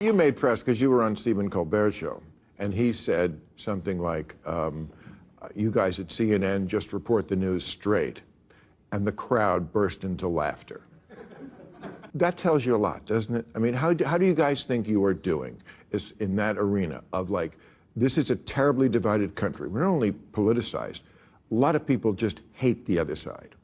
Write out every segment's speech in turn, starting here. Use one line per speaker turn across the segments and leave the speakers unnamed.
You made press because you were on Stephen Colbert's show, and he said something like, you guys at CNN just report the news straight, and the crowd burst into laughter. That tells you a lot, doesn't it? I mean, how do you guys think you are doing in that arena of like, this is a terribly divided country. We're not only politicized, a lot of people just hate the other side.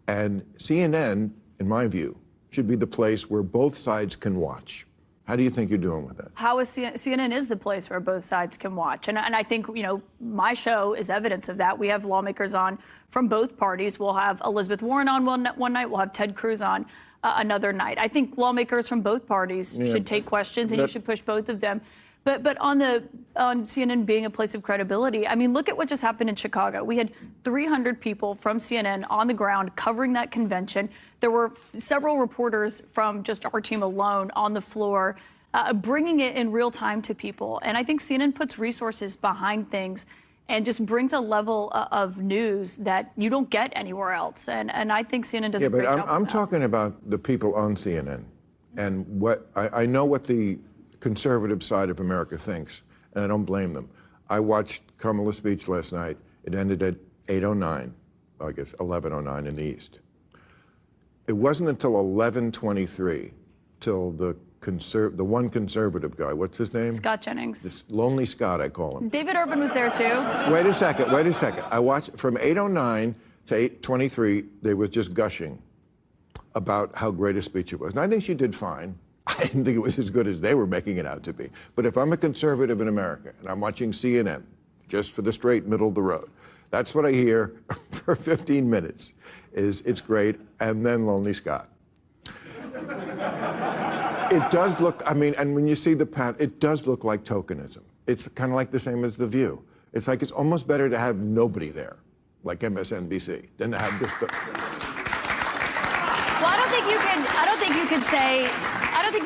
And CNN, in my view, should be the place where both sides can watch. How do you think you're doing with that?
How is CNN is the place where both sides can watch. And I think, you know, my show is evidence of that. We have lawmakers on from both parties. We'll have Elizabeth Warren on one night. We'll have Ted Cruz on another night. I think lawmakers from both parties should take questions, and you should push both of them. But on CNN being a place of credibility, I mean, look at what just happened in Chicago. We had 300 people from CNN on the ground covering that convention. There were several reporters from just our team alone on the floor, bringing it in real time to people. And I think CNN puts resources behind things and just brings a level of news that you don't get anywhere else. And I think CNN does a great job.
Yeah, but I'm talking about the people on CNN. And what I know what the conservative side of America thinks, and I don't blame them. I watched Kamala's speech last night. It ended at 8:09, I guess 11:09 in the East. It wasn't until 11:23 till the one conservative guy, what's his name?
Scott Jennings.
This Lonely Scott, I call him.
David Urban was there too.
Wait a second. I watched from 8:09 to 8:23, they were just gushing about how great a speech it was. And I think she did fine. I didn't think it was as good as they were making it out to be. But if I'm a conservative in America and I'm watching CNN, just for the straight middle of the road, that's what I hear for 15 minutes, is it's great, and then Lonely Scott. It does look, I mean, and when you see the path, it does look like tokenism. It's kind of like the same as The View. It's like it's almost better to have nobody there, like MSNBC, than to have just the...
Well, I don't think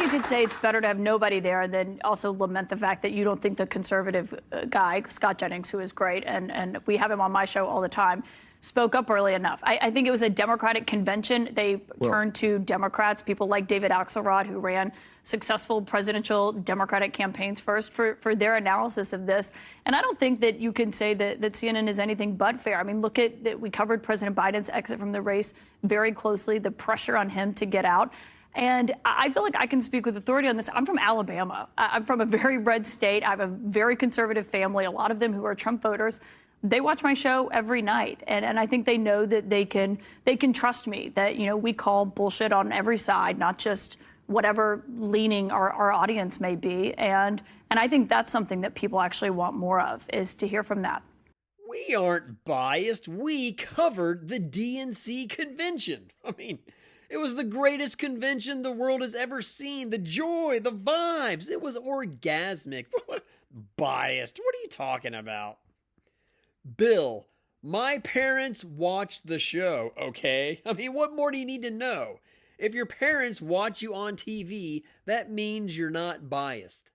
you could say it's better to have nobody there and then also lament the fact that you don't think the conservative guy, Scott Jennings, who is great, and we have him on my show all the time, spoke up early enough. I think it was a Democratic convention. They turned to Democrats, people like David Axelrod, who ran successful presidential Democratic campaigns first, for their analysis of this. And I don't think that you can say that CNN is anything but fair. I mean, look at that. We covered President Biden's exit from the race very closely, the pressure on him to get out. And I feel like I can speak with authority on this. I'm from Alabama. I'm from a very red state. I have a very conservative family, a lot of them who are Trump voters. They watch my show every night, and I think they know that they can trust me, that, you know, we call bullshit on every side, not just whatever leaning our audience may be. And I think that's something that people actually want more of, is to hear from that.
We aren't biased. We covered the DNC convention. I mean, it was the greatest convention the world has ever seen. The joy, the vibes, it was orgasmic. Biased? What are you talking about? Bill, my parents watched the show, okay? I mean, what more do you need to know? If your parents watch you on TV, that means you're not biased.